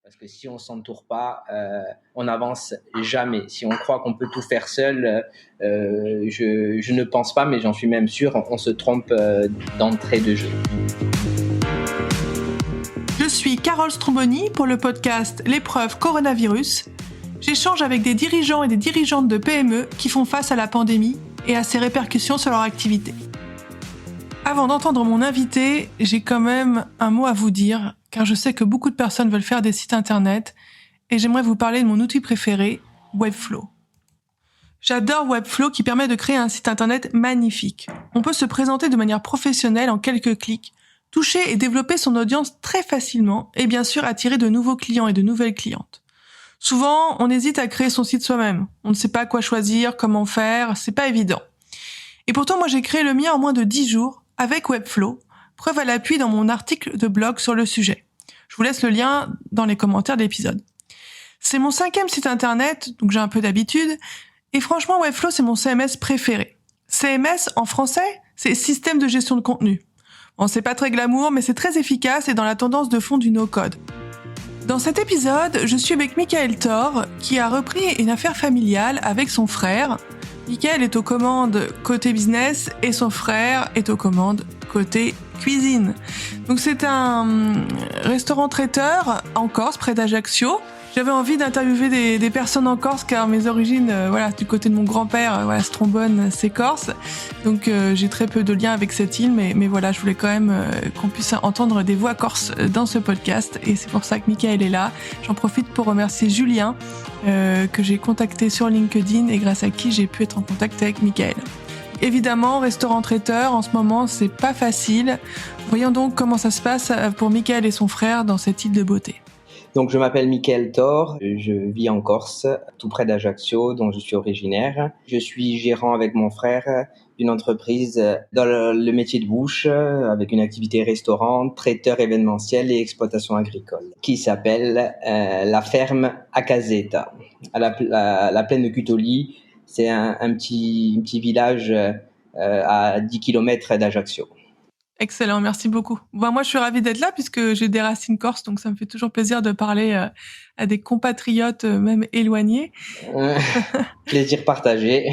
Parce que si on s'entoure pas, on n'avance jamais. Si on croit qu'on peut tout faire seul, je ne pense pas, mais j'en suis même sûr, on se trompe d'entrée de jeu. Je suis Carole Stromboni pour le podcast L'épreuve coronavirus. J'échange avec des dirigeants et des dirigeantes de PME qui font face à la pandémie et à ses répercussions sur leur activité. Avant d'entendre mon invité, j'ai quand même un mot à vous dire, car je sais que beaucoup de personnes veulent faire des sites internet et j'aimerais vous parler de mon outil préféré, Webflow. J'adore Webflow qui permet de créer un site internet magnifique. On peut se présenter de manière professionnelle en quelques clics, toucher et développer son audience très facilement et bien sûr attirer de nouveaux clients et de nouvelles clientes. Souvent, on hésite à créer son site soi-même. On ne sait pas quoi choisir, comment faire, c'est pas évident. Et pourtant, moi j'ai créé le mien en moins de 10 jours avec Webflow, preuve à l'appui dans mon article de blog sur le sujet. Je vous laisse le lien dans les commentaires de l'épisode. C'est mon 5e site internet, donc j'ai un peu d'habitude, et franchement Webflow c'est mon CMS préféré. CMS en français, c'est système de gestion de contenu. Bon, c'est pas très glamour, mais c'est très efficace et dans la tendance de fond du no-code. Dans cet épisode, je suis avec Michael Thor, qui a repris une affaire familiale avec son frère. Michael est aux commandes côté business et son frère est aux commandes côté cuisine. Donc c'est un restaurant traiteur en Corse, près d'Ajaccio. J'avais envie d'interviewer des personnes en Corse car mes origines, du côté de mon grand-père, Strombone, c'est Corse. Donc j'ai très peu de liens avec cette île, mais voilà, je voulais quand même qu'on puisse entendre des voix corses dans ce podcast et c'est pour ça que Michael est là. J'en profite pour remercier Julien que j'ai contacté sur LinkedIn et grâce à qui j'ai pu être en contact avec Michael. Évidemment, restaurant traiteur, en ce moment, c'est pas facile. Voyons donc comment ça se passe pour Michael et son frère dans cette île de beauté. Donc, je m'appelle Michael Thor, je vis en Corse, tout près d'Ajaccio, dont je suis originaire. Je suis gérant avec mon frère d'une entreprise dans le métier de bouche, avec une activité restaurant, traiteur événementiel et exploitation agricole, qui s'appelle la ferme à Caseta, à la plaine de Cutoli. C'est un petit village à 10 km d'Ajaccio. Excellent, merci beaucoup. Moi, je suis ravie d'être là puisque j'ai des racines corses, donc ça me fait toujours plaisir de parler à des compatriotes, même éloignés. Plaisir partagé.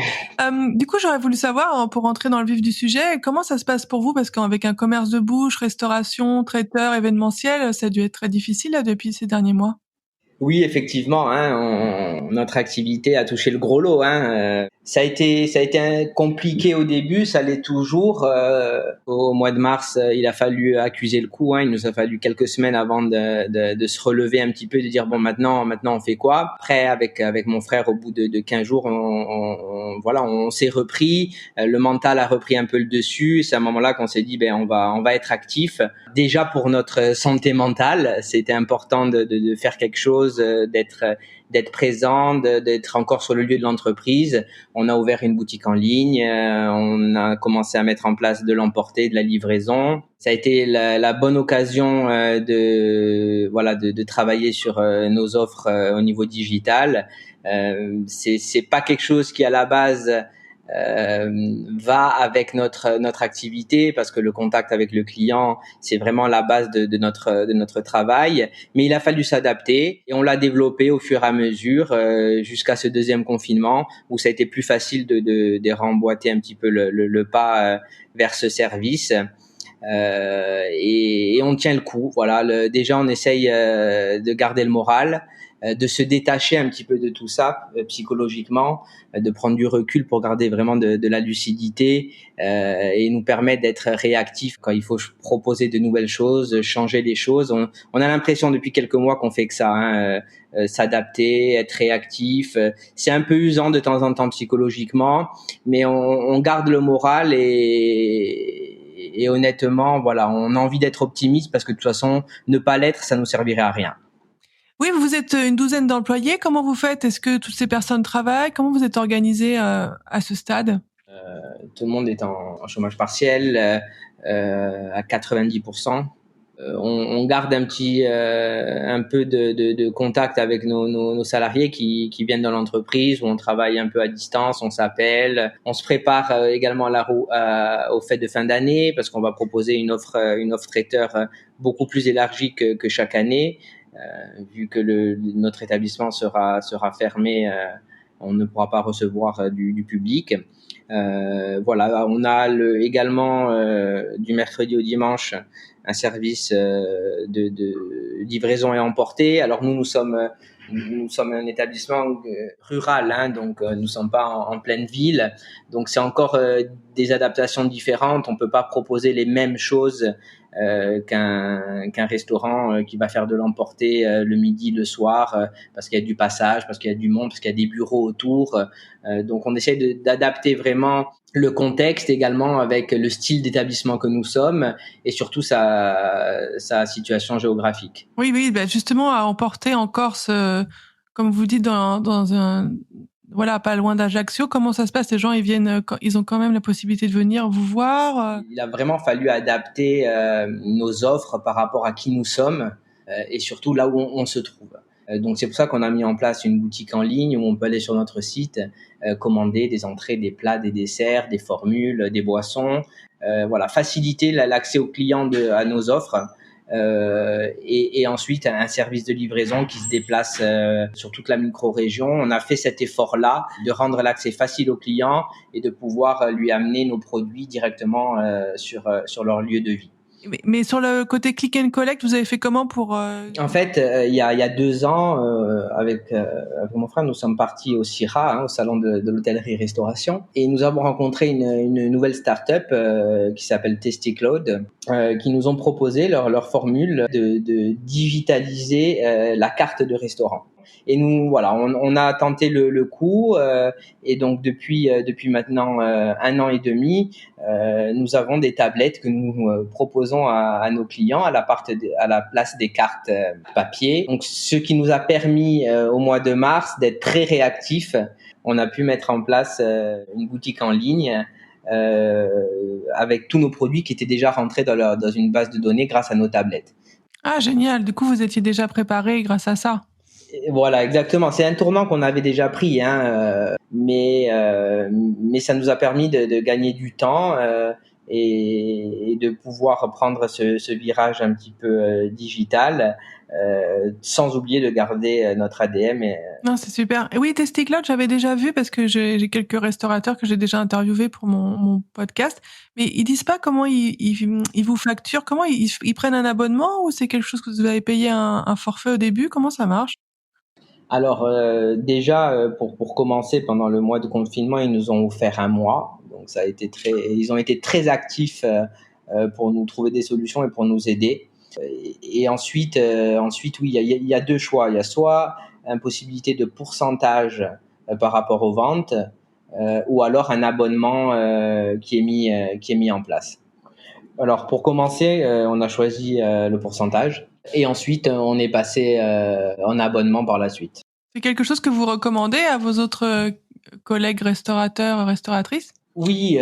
Du coup, j'aurais voulu savoir, pour rentrer dans le vif du sujet, comment ça se passe pour vous? Parce qu'avec un commerce de bouche, restauration, traiteur, événementiel, ça a dû être très difficile là, depuis ces derniers mois. Oui, effectivement, notre activité a touché le gros lot. Ça a été compliqué au début, ça l'est toujours. Au mois de mars, il a fallu accuser le coup. Il nous a fallu quelques semaines avant de se relever un petit peu, de dire bon maintenant on fait quoi. Après, avec mon frère, au bout de 15 jours, on s'est repris. Le mental a repris un peu le dessus. C'est à un moment-là qu'on s'est dit on va être actif. Déjà pour notre santé mentale, c'était important de faire quelque chose, d'être présent, d'être encore sur le lieu de l'entreprise. On a ouvert une boutique en ligne, on a commencé à mettre en place de l'emporter, de la livraison. Ça a été la bonne occasion de travailler sur nos offres au niveau digital. C'est pas quelque chose qui à la base va avec notre activité parce que le contact avec le client c'est vraiment la base de notre travail, mais il a fallu s'adapter et on l'a développé au fur et à mesure jusqu'à ce deuxième confinement où ça a été plus facile de remboîter un petit peu le pas vers ce service. Et on tient le coup. Voilà, déjà on essaye de garder le moral, de se détacher un petit peu de tout ça psychologiquement, de prendre du recul pour garder vraiment de la lucidité et nous permettre d'être réactifs quand il faut proposer de nouvelles choses, changer les choses. On a l'impression depuis quelques mois qu'on fait que ça, s'adapter, être réactif. C'est un peu usant de temps en temps psychologiquement, mais on garde le moral et honnêtement, voilà, on a envie d'être optimiste parce que de toute façon, ne pas l'être, ça nous servirait à rien. Oui, vous êtes une douzaine d'employés. Comment vous faites? Est-ce que toutes ces personnes travaillent? Comment vous êtes organisé à ce stade? Tout le monde est en chômage partiel à 90%. On garde un peu de contact avec nos salariés qui viennent dans l'entreprise où on travaille un peu à distance, on s'appelle, on se prépare également aux fêtes de fin d'année parce qu'on va proposer une offre traiteur beaucoup plus élargie que chaque année. Vu que notre établissement sera fermé, on ne pourra pas recevoir du public. Voilà, on a également du mercredi au dimanche un service de livraison et emporter. Alors nous sommes un établissement rural, hein, donc nous sommes pas en pleine ville, donc c'est encore des adaptations différentes. On peut pas proposer les mêmes choses qu'un restaurant qui va faire de l'emporter le midi, le soir, parce qu'il y a du passage, parce qu'il y a du monde, parce qu'il y a des bureaux autour. Donc on essaie d'adapter vraiment le également avec le style d'établissement que nous sommes et surtout sa situation géographique. Oui, oui, ben justement, à emporter en Corse, comme vous dites, dans un, voilà, pas loin d'Ajaccio, comment ça se passe? Les gens, ils viennent, ils ont quand même la possibilité de venir vous voir? Il a vraiment fallu adapter nos offres par rapport à qui nous sommes et surtout là où on se trouve. Donc c'est pour ça qu'on a mis en place une boutique en ligne où on peut aller sur notre site, commander des entrées, des plats, des desserts, des formules, des boissons. Voilà, faciliter l'accès aux clients à nos offres. Et ensuite un service de livraison qui se déplace sur toute la micro-région. On a fait cet effort-là de rendre l'accès facile aux clients et de pouvoir lui amener nos produits directement sur leur lieu de vie. Mais sur le côté click and collect, vous avez fait comment pour En fait, il y a 2 ans, avec mon frère, nous sommes partis au CIRA, hein, au salon de l'hôtellerie-restauration, et nous avons rencontré une nouvelle start-up qui s'appelle Tasty Cloud, qui nous ont proposé leur formule de digitaliser la carte de restaurant. Et nous, voilà, on a tenté le coup, et donc depuis maintenant 1 an et demi, nous avons des tablettes que nous proposons à nos clients à la place des cartes papier. Donc, ce qui nous a permis au mois de mars d'être très réactifs. On a pu mettre en place une boutique en ligne avec tous nos produits qui étaient déjà rentrés dans une base de données grâce à nos tablettes. Ah, génial. Du coup, vous étiez déjà préparé grâce à ça. Voilà, exactement. C'est un tournant qu'on avait déjà pris, hein, mais ça nous a permis de gagner du temps et de pouvoir prendre ce virage un petit peu digital, sans oublier de garder notre ADM. Non, c'est super. Et oui, Tasty Cloud, j'avais déjà vu parce que j'ai quelques restaurateurs que j'ai déjà interviewés pour mon podcast. Mais ils disent pas comment ils vous facturent, comment ils prennent un abonnement ou c'est quelque chose que vous avez payé un forfait au début? Comment ça marche? Alors déjà pour commencer, pendant le mois de confinement, ils nous ont offert 1 mois, donc ils ont été très actifs pour nous trouver des solutions et pour nous aider. Et ensuite oui, il y a 2 choix. Il y a soit une possibilité de pourcentage par rapport aux ventes, ou alors un abonnement qui est mis en place. Alors pour commencer, on a choisi le pourcentage et ensuite on est passé en abonnement par la suite. C'est quelque chose que vous recommandez à vos autres collègues restaurateurs, restauratrices? Oui,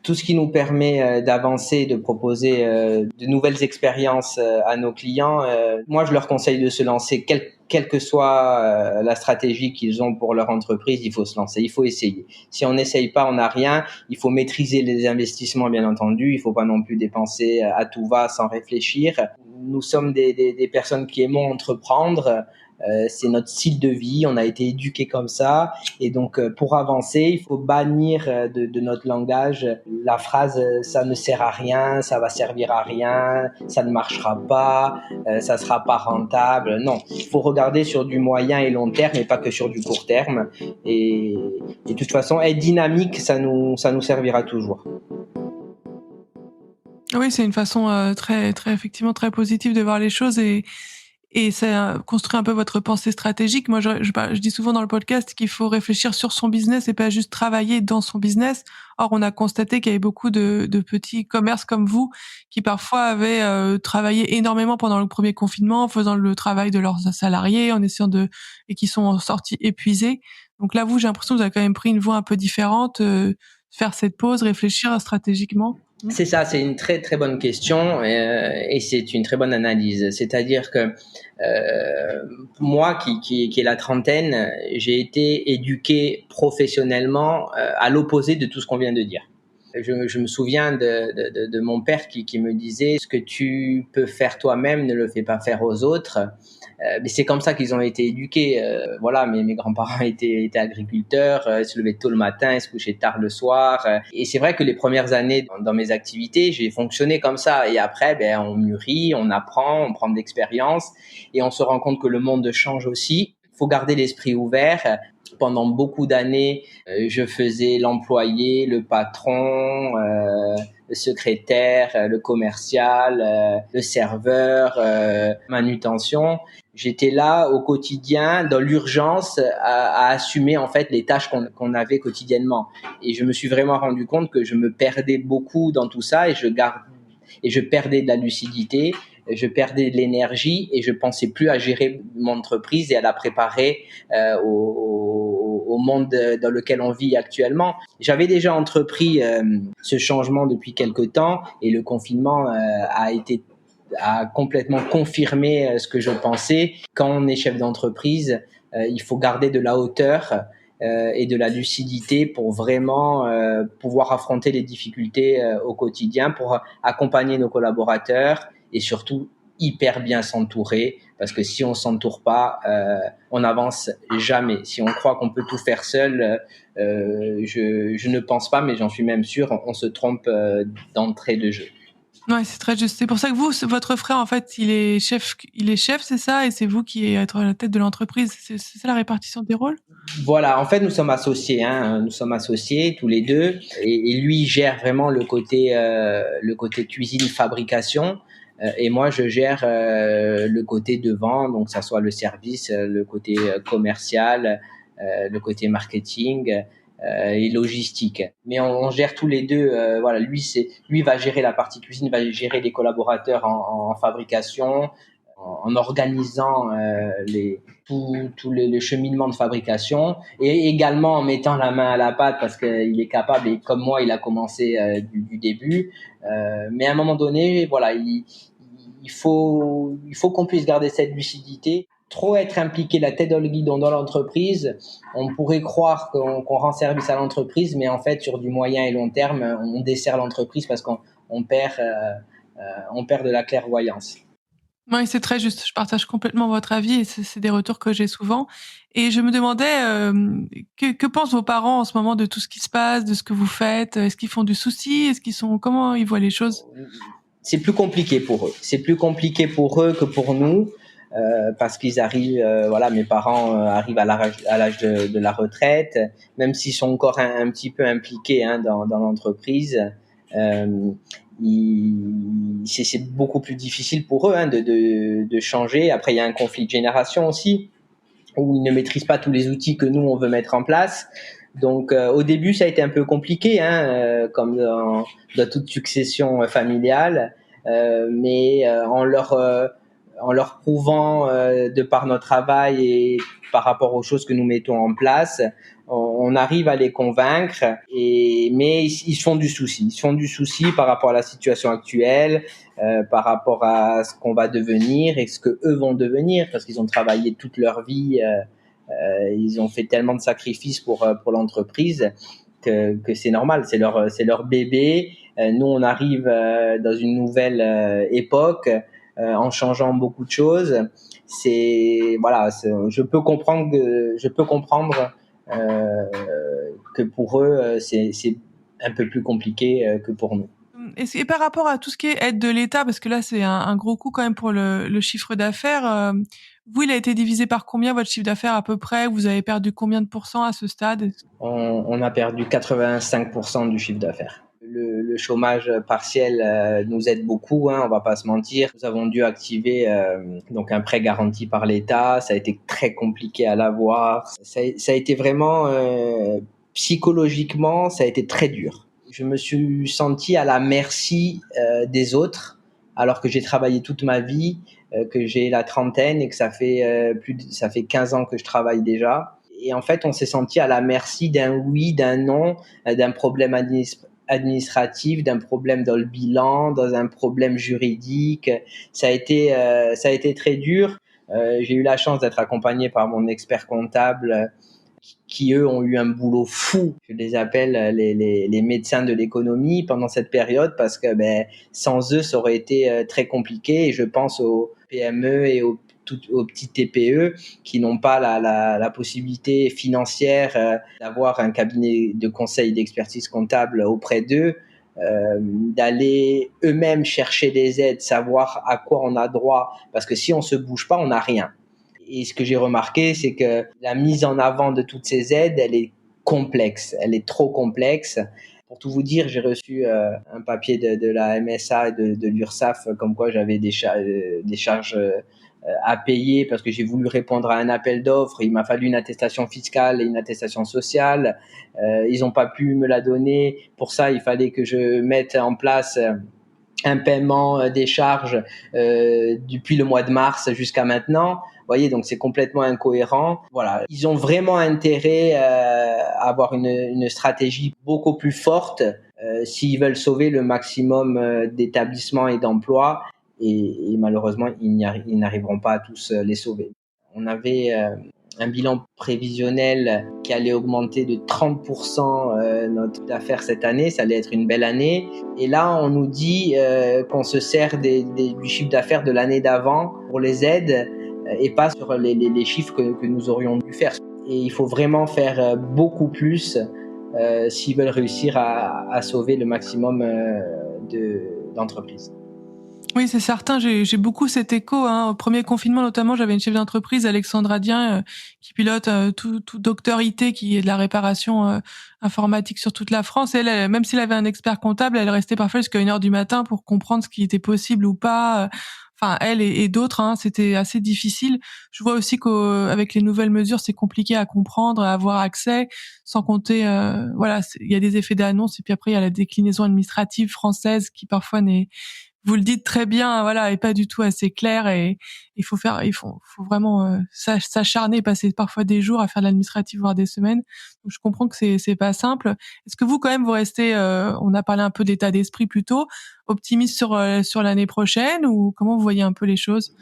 tout ce qui nous permet d'avancer, de proposer de nouvelles expériences à nos clients. Moi, je leur conseille de se lancer, quelle que soit la stratégie qu'ils ont pour leur entreprise. Il faut se lancer, il faut essayer. Si on n'essaye pas, on n'a rien. Il faut maîtriser les investissements, bien entendu. Il faut pas non plus dépenser à tout va sans réfléchir. Nous sommes des personnes qui aimons entreprendre. C'est notre style de vie, on a été éduqués comme ça, et donc pour avancer, il faut bannir de notre langage la phrase ça ne sert à rien, ça va servir à rien, ça ne marchera pas, ça sera pas rentable. Non, il faut regarder sur du moyen et long terme et pas que sur du court terme. Et de toute façon, être dynamique, ça nous servira toujours. Oui, c'est une façon très, très, effectivement très positive de voir les choses et ça construit un peu votre pensée stratégique. Moi, je dis souvent dans le podcast qu'il faut réfléchir sur son business et pas juste travailler dans son business. Or, on a constaté qu'il y avait beaucoup de petits commerces comme vous qui parfois avaient travaillé énormément pendant le premier confinement en faisant le travail de leurs salariés, en essayant et qui sont sortis épuisés. Donc là, j'ai l'impression que vous avez quand même pris une voie un peu différente, faire cette pause, réfléchir stratégiquement. C'est ça, c'est une très très bonne question et c'est une très bonne analyse. C'est-à-dire que moi qui ai la trentaine, j'ai été éduqué professionnellement à l'opposé de tout ce qu'on vient de dire. Je me souviens de mon père qui me disait: ce que tu peux faire toi-même, ne le fais pas faire aux autres. Mais c'est comme ça qu'ils ont été éduqués. Voilà, mes grands-parents étaient agriculteurs, ils se levaient tôt le matin, ils se couchaient tard le soir. Et c'est vrai que les premières années dans mes activités, j'ai fonctionné comme ça. Et après, on mûrit, on apprend, on prend de l'expérience et on se rend compte que le monde change aussi. Il faut garder l'esprit ouvert. Pendant beaucoup d'années, je faisais l'employé, le patron, le secrétaire, le commercial, le serveur, manutention. J'étais là au quotidien, dans l'urgence, à assumer en fait les tâches qu'on avait quotidiennement. Et je me suis vraiment rendu compte que je me perdais beaucoup dans tout ça et je perdais de la lucidité, je perdais de l'énergie et je pensais plus à gérer mon entreprise et à la préparer au monde dans lequel on vit actuellement. J'avais déjà entrepris ce changement depuis quelque temps et le confinement a complètement confirmé ce que je pensais. Quand on est chef d'entreprise, il faut garder de la hauteur et de la lucidité pour vraiment pouvoir affronter les difficultés au quotidien, pour accompagner nos collaborateurs et surtout hyper bien s'entourer, parce que si on s'entoure pas, on n'avance jamais. Si on croit qu'on peut tout faire seul, je ne pense pas, mais j'en suis même sûr, on se trompe d'entrée de jeu. Ouais, c'est très juste. C'est pour ça que votre frère, en fait, il est chef, c'est ça, et c'est vous qui êtes à la tête de l'entreprise. C'est ça la répartition des rôles? Voilà, en fait, nous sommes associés, hein, nous sommes associés tous les deux, et lui gère vraiment le côté cuisine fabrication, et moi je gère le côté de vente, donc ça soit le service, le côté commercial, le côté marketing et logistique. Mais on gère tous les deux. Voilà, lui va gérer la partie cuisine, va gérer les collaborateurs en fabrication, en organisant tout le cheminement de fabrication et également en mettant la main à la pâte parce qu'il est capable et comme moi il a commencé du début. Mais à un moment donné, voilà, il faut qu'on puisse garder cette lucidité. Trop être impliqué la tête dans le guidon dans l'entreprise, on pourrait croire qu'on rend service à l'entreprise, mais en fait sur du moyen et long terme, on dessert l'entreprise parce qu'on perd de la clairvoyance. Oui, c'est très juste. Je partage complètement votre avis et c'est des retours que j'ai souvent. Et je me demandais, que pensent vos parents en ce moment de tout ce qui se passe, de ce que vous faites? Est-ce qu'ils font du souci? Comment ils voient les choses? C'est plus compliqué pour eux. C'est plus compliqué pour eux que pour nous. Parce qu'ils arrivent, voilà, mes parents arrivent à l'âge de la retraite, même s'ils sont encore un petit peu impliqués hein, dans l'entreprise. C'est beaucoup plus difficile pour eux hein, de changer. Après, il y a un conflit de génération aussi, où ils ne maîtrisent pas tous les outils que nous, on veut mettre en place. Donc, au début, ça a été un peu compliqué, hein, comme dans toute succession familiale, mais en leur prouvant de par notre travail et par rapport aux choses que nous mettons en place, on arrive à les convaincre. Mais ils se font du souci. Ils se font du souci par rapport à la situation actuelle, par rapport à ce qu'on va devenir et ce que eux vont devenir, parce qu'ils ont travaillé toute leur vie. Ils ont fait tellement de sacrifices pour l'entreprise que c'est normal. C'est leur bébé. Nous, on arrive dans une nouvelle époque. En changeant beaucoup de choses, je peux comprendre que pour eux c'est un peu plus compliqué que pour nous. Et par rapport à tout ce qui est aide de l'État, parce que là c'est un gros coup quand même pour le chiffre d'affaires. Vous, il a été divisé par combien votre chiffre d'affaires à peu près? Vous avez perdu combien de pourcents à ce stade? On a perdu 85% du chiffre d'affaires. Le chômage partiel nous aide beaucoup, hein, on va pas se mentir. Nous avons dû activer donc un prêt garanti par l'État. Ça a été très compliqué à l'avoir. Ça a été vraiment psychologiquement, ça a été très dur. Je me suis senti à la merci des autres, alors que j'ai travaillé toute ma vie, que j'ai la trentaine et que ça fait 15 ans que je travaille déjà. Et en fait, on s'est senti à la merci d'un oui, d'un non, d'un problème administratif, d'un problème dans le bilan, dans un problème juridique. Ça a été très dur. J'ai eu la chance d'être accompagné par mon expert comptable qui eux ont eu un boulot fou. Je les appelle les médecins de l'économie pendant cette période parce que sans eux, ça aurait été très compliqué. Et je pense aux PME et aux petits TPE qui n'ont pas la possibilité financière d'avoir un cabinet de conseil d'expertise comptable auprès d'eux, d'aller eux-mêmes chercher des aides, savoir à quoi on a droit, parce que si on se bouge pas, on n'a rien. Et ce que j'ai remarqué, c'est que la mise en avant de toutes ces aides, elle est complexe, elle est trop complexe. Pour tout vous dire, j'ai reçu un papier de la MSA et de l'URSSAF comme quoi j'avais des charges à payer parce que j'ai voulu répondre à un appel d'offres. Il m'a fallu une attestation fiscale et une attestation sociale. Ils n'ont pas pu me la donner. Pour ça, il fallait que je mette en place un paiement des charges depuis le mois de mars jusqu'à maintenant. Vous voyez, donc c'est complètement incohérent. Voilà, ils ont vraiment intérêt à avoir une stratégie beaucoup plus forte s'ils veulent sauver le maximum d'établissements et d'emplois. Et malheureusement, ils n'arriveront pas à tous les sauver. On avait un bilan prévisionnel qui allait augmenter de 30% notre chiffre d'affaires cette année. Ça allait être une belle année. Et là, on nous dit qu'on se sert du chiffre d'affaires de l'année d'avant pour les aides et pas sur les chiffres que nous aurions dû faire. Et il faut vraiment faire beaucoup plus s'ils veulent réussir à sauver le maximum d'entreprises. Oui, c'est certain. J'ai beaucoup cet écho. Au premier confinement, notamment, j'avais une chef d'entreprise, Alexandra Dien, qui pilote tout docteur IT, qui est de la réparation informatique sur toute la France. Et elle, même s'il avait un expert comptable, elle restait parfois jusqu'à 1h du matin pour comprendre ce qui était possible ou pas. Enfin, elle et d'autres, c'était assez difficile. Je vois aussi qu'avec les nouvelles mesures, c'est compliqué à comprendre, à avoir accès, sans compter, il y a des effets d'annonce et puis après il y a la déclinaison administrative française qui parfois vous le dites très bien, voilà, est pas du tout assez clair et il faut vraiment s'acharner, passer parfois des jours à faire de l'administratif, voire des semaines. Donc je comprends que c'est pas simple. Est-ce que vous quand même vous restez, on a parlé un peu d'état d'esprit plutôt, optimiste sur l'année prochaine ou comment vous voyez un peu les choses?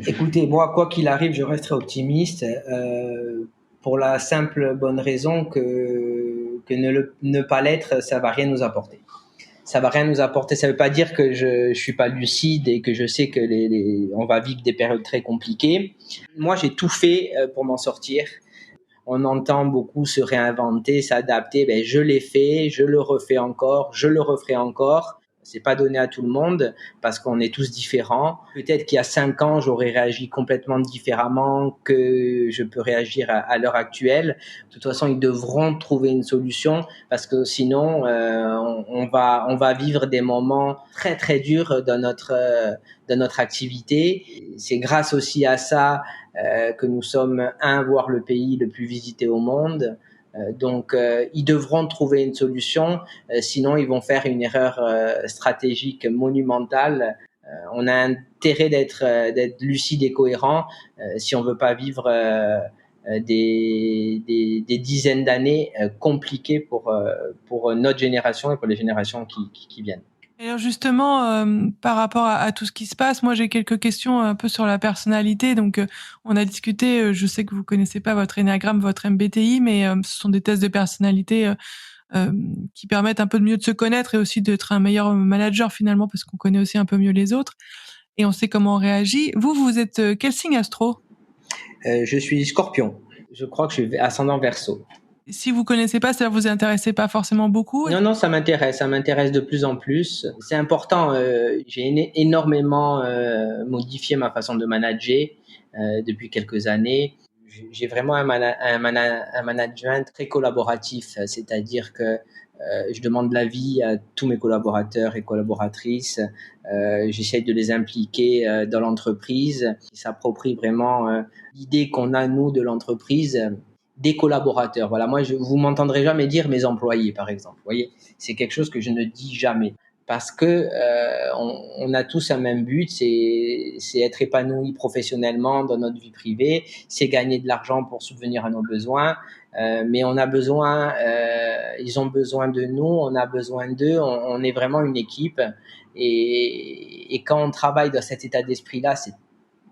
Écoutez, moi, quoi qu'il arrive, je resterai optimiste pour la simple bonne raison que ne pas l'être, ça va rien nous apporter. Ça va rien nous apporter. Ça veut pas dire que je suis pas lucide et que je sais que on va vivre des périodes très compliquées. Moi, j'ai tout fait pour m'en sortir. On entend beaucoup se réinventer, s'adapter. Je l'ai fait, je le refais encore, je le referai encore. C'est pas donné à tout le monde parce qu'on est tous différents. Peut-être qu'il y a 5 ans, j'aurais réagi complètement différemment que je peux réagir à l'heure actuelle. De toute façon, ils devront trouver une solution parce que sinon, on va vivre des moments très très durs dans notre activité. C'est grâce aussi à ça que nous sommes voire le pays le plus visité au monde. Donc, ils devront trouver une solution, sinon ils vont faire une erreur stratégique monumentale. On a intérêt d'être lucide et cohérent si on veut pas vivre des dizaines d'années compliquées pour notre génération et pour les générations qui viennent. Alors justement, par rapport à tout ce qui se passe, moi j'ai quelques questions un peu sur la personnalité. Donc, on a discuté, je sais que vous connaissez pas votre énéagramme, votre MBTI, mais ce sont des tests de personnalité qui permettent un peu de mieux de se connaître et aussi d'être un meilleur manager finalement, parce qu'on connaît aussi un peu mieux les autres et on sait comment on réagit. Vous êtes quel signe astro? Je suis Scorpion. Je crois que je suis ascendant Verseau. Si vous connaissez pas, ça vous intéressait pas forcément beaucoup? Non, ça m'intéresse de plus en plus. C'est important. J'ai énormément modifié ma façon de manager depuis quelques années. J'ai vraiment un management très collaboratif, c'est-à-dire que je demande l'avis à tous mes collaborateurs et collaboratrices. J'essaie de les impliquer dans l'entreprise. Ils s'approprient vraiment l'idée qu'on a, nous, de l'entreprise, des collaborateurs. Voilà, moi, vous m'entendrez jamais dire mes employés, par exemple. Vous voyez, c'est quelque chose que je ne dis jamais. Parce que on a tous un même but, c'est être épanoui professionnellement dans notre vie privée, c'est gagner de l'argent pour subvenir à nos besoins, mais on a besoin, ils ont besoin de nous, on a besoin d'eux, on est vraiment une équipe, et quand on travaille dans cet état d'esprit-là, c'est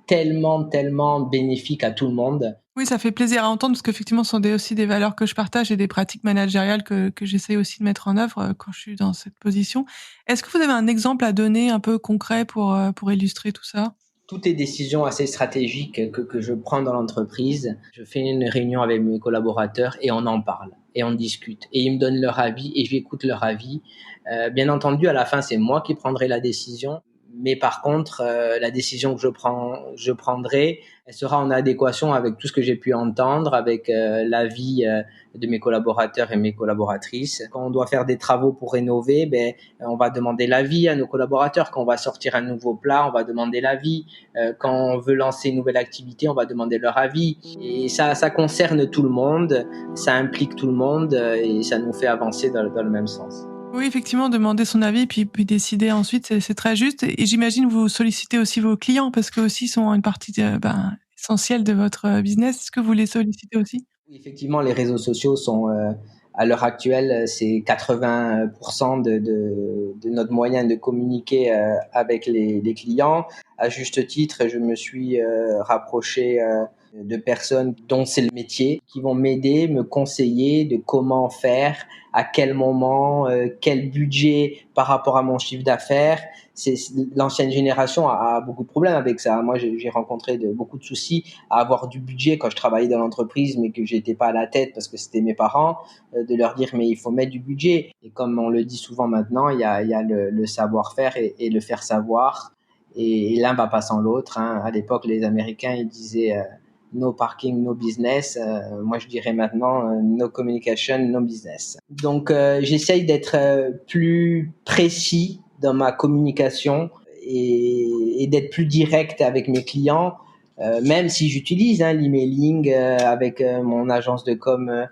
tellement bénéfique à tout le monde. Oui, ça fait plaisir à entendre parce qu'effectivement, ce sont aussi des valeurs que je partage et des pratiques managériales que j'essaie aussi de mettre en œuvre quand je suis dans cette position. Est-ce que vous avez un exemple à donner un peu concret pour illustrer tout ça? Toutes les décisions assez stratégiques que je prends dans l'entreprise, je fais une réunion avec mes collaborateurs et on en parle et on discute et ils me donnent leur avis et j'écoute leur avis. Bien entendu, à la fin, c'est moi qui prendrai la décision. Mais par contre, la décision que je prendrai, elle sera en adéquation avec tout ce que j'ai pu entendre, avec l'avis de mes collaborateurs et mes collaboratrices. Quand on doit faire des travaux pour rénover, on va demander l'avis à nos collaborateurs. Quand on va sortir un nouveau plat, on va demander l'avis. Quand on veut lancer une nouvelle activité, on va demander leur avis. Et ça concerne tout le monde, ça implique tout le monde et ça nous fait avancer dans le même sens. Oui, effectivement, demander son avis puis décider ensuite, c'est très juste. Et j'imagine que vous sollicitez aussi vos clients parce qu'eux aussi sont une partie essentielle de votre business. Est-ce que vous les sollicitez aussi? Oui, effectivement, les réseaux sociaux sont, à l'heure actuelle, c'est 80% de notre moyen de communiquer avec les clients. À juste titre, je me suis rapproché de personnes dont c'est le métier, qui vont m'aider, me conseiller de comment faire, à quel moment, quel budget par rapport à mon chiffre d'affaires. L'ancienne génération a beaucoup de problèmes avec ça. Moi, j'ai rencontré beaucoup de soucis à avoir du budget quand je travaillais dans l'entreprise, mais que j'étais pas à la tête parce que c'était mes parents, de leur dire mais il faut mettre du budget. Et comme on le dit souvent maintenant, il y a le savoir-faire et le faire savoir. Et l'un va pas sans l'autre. Hein. À l'époque, les Américains ils disaient no parking, no business. Moi, je dirais maintenant no communication, no business. Donc, j'essaye d'être plus précis dans ma communication et d'être plus direct avec mes clients. Même si j'utilise l'emailing avec mon agence de com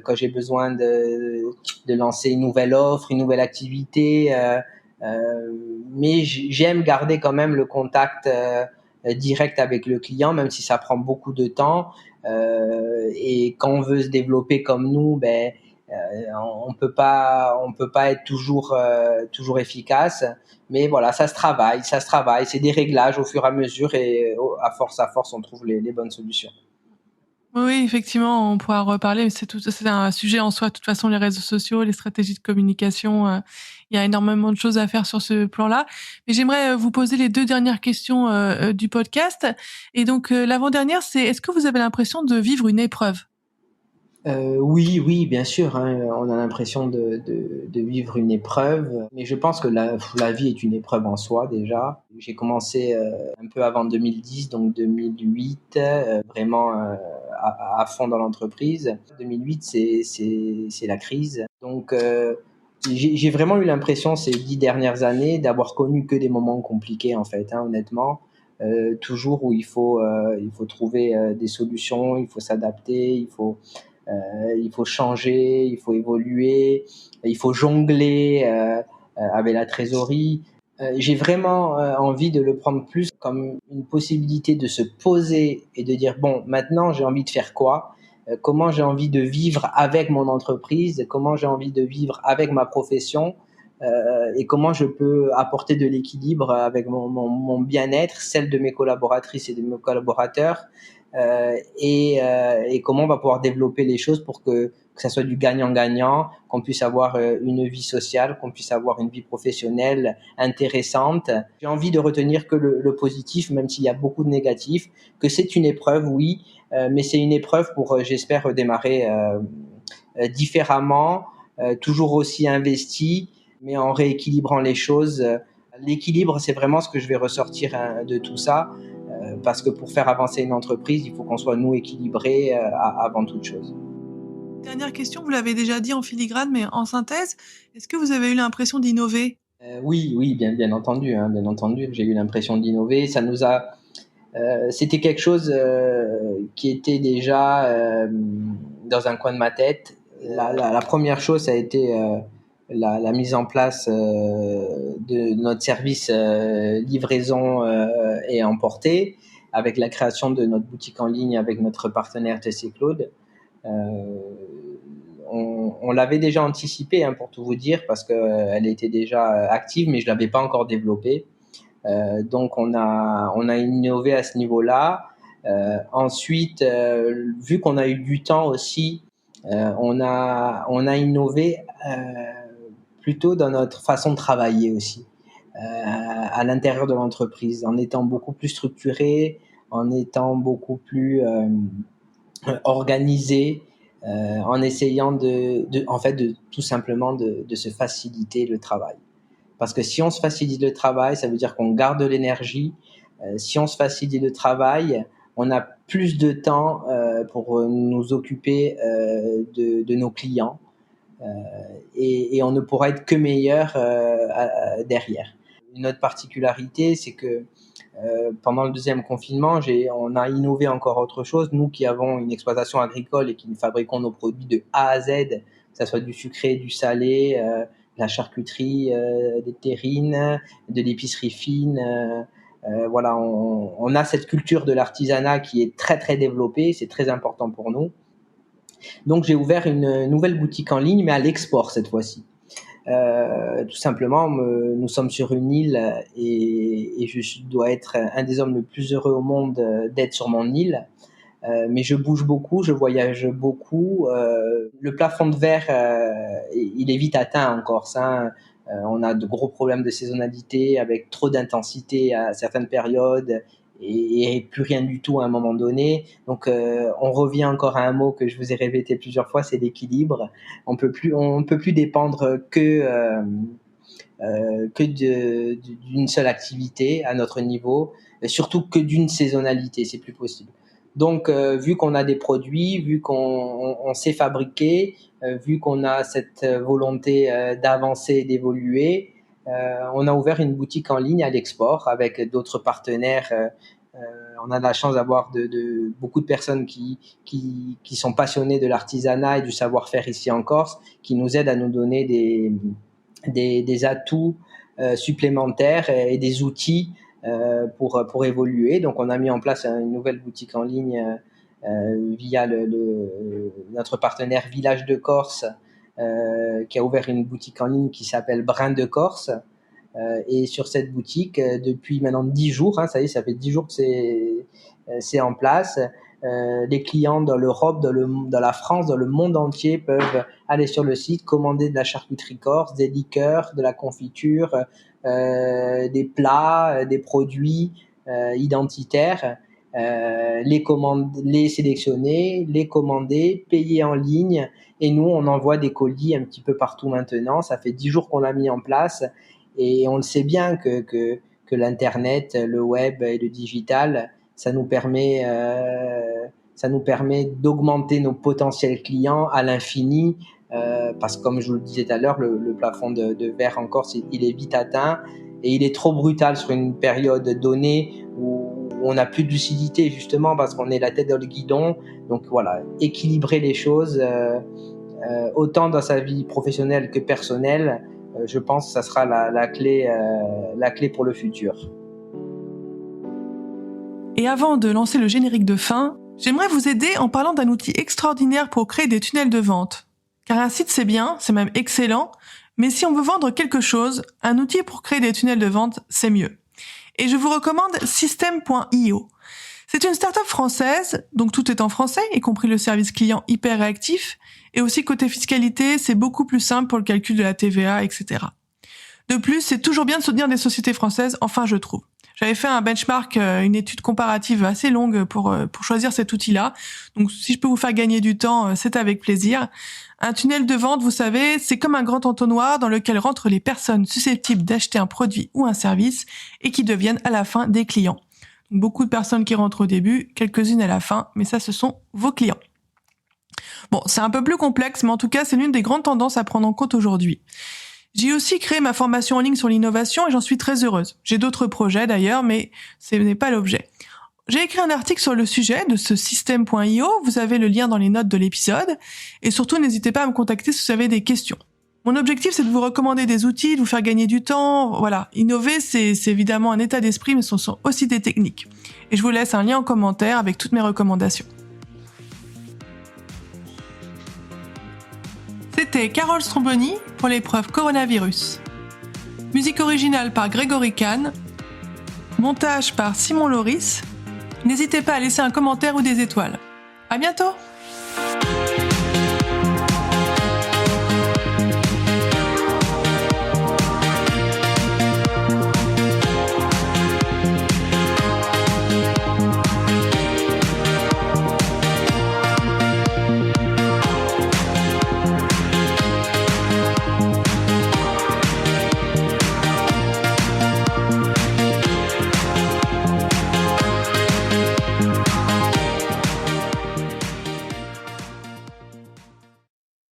quand j'ai besoin de lancer une nouvelle offre, une nouvelle activité. Mais j'aime garder quand même le contact direct avec le client, même si ça prend beaucoup de temps. Et quand on veut se développer comme nous, on peut pas être toujours efficace. Mais voilà, ça se travaille. C'est des réglages au fur et à mesure et à force, on trouve les bonnes solutions. Oui, effectivement, on pourra en reparler, mais c'est un sujet en soi. De toute façon, les réseaux sociaux, les stratégies de communication, il y a énormément de choses à faire sur ce plan-là. Mais j'aimerais vous poser les 2 dernières questions du podcast. Et donc, l'avant-dernière, c'est est-ce que vous avez l'impression de vivre une épreuve? Oui, bien sûr. Hein, on a l'impression de vivre une épreuve, mais je pense que la vie est une épreuve en soi déjà. J'ai commencé un peu avant 2010, donc 2008, vraiment à fond dans l'entreprise. 2008, c'est la crise. Donc j'ai vraiment eu l'impression ces 10 dernières années d'avoir connu que des moments compliqués en fait, honnêtement. Toujours où il faut trouver des solutions, il faut s'adapter, il faut changer, il faut évoluer, il faut jongler avec la trésorerie. J'ai vraiment envie de le prendre plus comme une possibilité de se poser et de dire bon, maintenant j'ai envie de faire quoi? Comment j'ai envie de vivre avec mon entreprise? Comment j'ai envie de vivre avec ma profession? Et comment je peux apporter de l'équilibre avec mon bien-être, celle de mes collaboratrices et de mes collaborateurs, et comment on va pouvoir développer les choses pour que ça soit du gagnant-gagnant, qu'on puisse avoir une vie sociale, qu'on puisse avoir une vie professionnelle intéressante. J'ai envie de retenir que le positif, même s'il y a beaucoup de négatifs, que c'est une épreuve, oui, mais c'est une épreuve pour, j'espère, redémarrer différemment, toujours aussi investi, mais en rééquilibrant les choses. L'équilibre, c'est vraiment ce que je vais ressortir de tout ça, parce que pour faire avancer une entreprise, il faut qu'on soit nous équilibrés avant toute chose. Dernière question, vous l'avez déjà dit en filigrane, mais en synthèse, est-ce que vous avez eu l'impression d'innover? Oui, bien entendu, hein, bien entendu, j'ai eu l'impression d'innover. C'était quelque chose qui était déjà dans un coin de ma tête. La première chose, ça a été la mise en place de notre service livraison et emporter, avec la création de notre boutique en ligne avec notre partenaire TC Claude. Euh, on l'avait déjà anticipé, hein, pour tout vous dire, parce qu'elle était déjà active, mais je l'avais pas encore développée. Donc on a innové à ce niveau-là. Ensuite, vu qu'on a eu du temps aussi, on a innové plutôt dans notre façon de travailler aussi, à l'intérieur de l'entreprise, en étant beaucoup plus structuré, en étant beaucoup plus organisé, en essayant de tout simplement de se faciliter le travail. Parce que si on se facilite le travail, ça veut dire qu'on garde de l'énergie. Si on se facilite le travail, on a plus de temps pour nous occuper de nos clients et on ne pourra être que meilleur derrière. Une autre particularité, c'est que pendant le deuxième confinement, on a innové encore autre chose. Nous qui avons une exploitation agricole et qui fabriquons nos produits de A à Z, que ce soit du sucré, du salé, de la charcuterie, des terrines, de l'épicerie fine. Voilà, on a cette culture de l'artisanat qui est très très développée, c'est très important pour nous. Donc j'ai ouvert une nouvelle boutique en ligne, mais à l'export cette fois-ci. Tout simplement, nous sommes sur une île et je dois être un des hommes les plus heureux au monde d'être sur mon île. Mais je bouge beaucoup, je voyage beaucoup. Le plafond de verre, il est vite atteint en Corse. On a de gros problèmes de saisonnalité avec trop d'intensité à certaines périodes et plus rien du tout à un moment donné. Donc on revient encore à un mot que je vous ai répété plusieurs fois, c'est l'équilibre. On peut plus dépendre que d'une seule activité à notre niveau, et surtout que d'une saisonnalité, c'est plus possible. Donc vu qu'on a des produits, vu qu'on sait fabriquer, vu qu'on a cette volonté d'avancer et d'évoluer, on a ouvert une boutique en ligne à l'export avec d'autres partenaires. On a de la chance d'avoir beaucoup de personnes qui sont passionnées de l'artisanat et du savoir-faire ici en Corse, qui nous aident à nous donner des atouts supplémentaires et des outils pour évoluer. Donc on a mis en place une nouvelle boutique en ligne via notre partenaire Village de Corse, qui a ouvert une boutique en ligne qui s'appelle Brin de Corse. Et sur cette boutique, depuis maintenant 10 jours, ça y est, ça fait 10 jours que c'est en place. Les clients dans l'Europe, dans la France, dans le monde entier peuvent aller sur le site, commander de la charcuterie corse, des liqueurs, de la confiture, des plats, des produits identitaires, les sélectionner, les commander, payer en ligne. Et nous, on envoie des colis un petit peu partout maintenant. Ça fait 10 jours qu'on l'a mis en place. Et on le sait bien que l'internet, le web et le digital, ça nous permet d'augmenter nos potentiels clients à l'infini, parce que comme je vous le disais tout à l'heure, le plafond de verre en Corse, il est vite atteint et il est trop brutal sur une période donnée où on n'a plus de lucidité, justement parce qu'on est la tête dans le guidon. Donc voilà, équilibrer les choses autant dans sa vie professionnelle que personnelle. Je pense que ça sera la clé pour le futur. Et avant de lancer le générique de fin, j'aimerais vous aider en parlant d'un outil extraordinaire pour créer des tunnels de vente. Car un site c'est bien, c'est même excellent, mais si on veut vendre quelque chose, un outil pour créer des tunnels de vente, c'est mieux. Et je vous recommande System.io. C'est une start-up française, donc tout est en français, y compris le service client hyper réactif, et aussi côté fiscalité, c'est beaucoup plus simple pour le calcul de la TVA, etc. De plus, c'est toujours bien de soutenir des sociétés françaises, enfin je trouve. J'avais fait un benchmark, une étude comparative assez longue pour choisir cet outil-là. Donc si je peux vous faire gagner du temps, c'est avec plaisir. Un tunnel de vente, vous savez, c'est comme un grand entonnoir dans lequel rentrent les personnes susceptibles d'acheter un produit ou un service et qui deviennent à la fin des clients. Donc, beaucoup de personnes qui rentrent au début, quelques-unes à la fin, mais ça, ce sont vos clients. Bon, c'est un peu plus complexe, mais en tout cas, c'est l'une des grandes tendances à prendre en compte aujourd'hui. J'ai aussi créé ma formation en ligne sur l'innovation et j'en suis très heureuse. J'ai d'autres projets d'ailleurs, mais ce n'est pas l'objet. J'ai écrit un article sur le sujet de ce System.io, vous avez le lien dans les notes de l'épisode, et surtout n'hésitez pas à me contacter si vous avez des questions. Mon objectif, c'est de vous recommander des outils, de vous faire gagner du temps. Voilà, innover, c'est évidemment un état d'esprit, mais ce sont aussi des techniques. Et je vous laisse un lien en commentaire avec toutes mes recommandations. C'était Carole Stromboni pour l'épreuve Coronavirus. Musique originale par Grégory Kahn. Montage par Simon Loris. N'hésitez pas à laisser un commentaire ou des étoiles. À bientôt!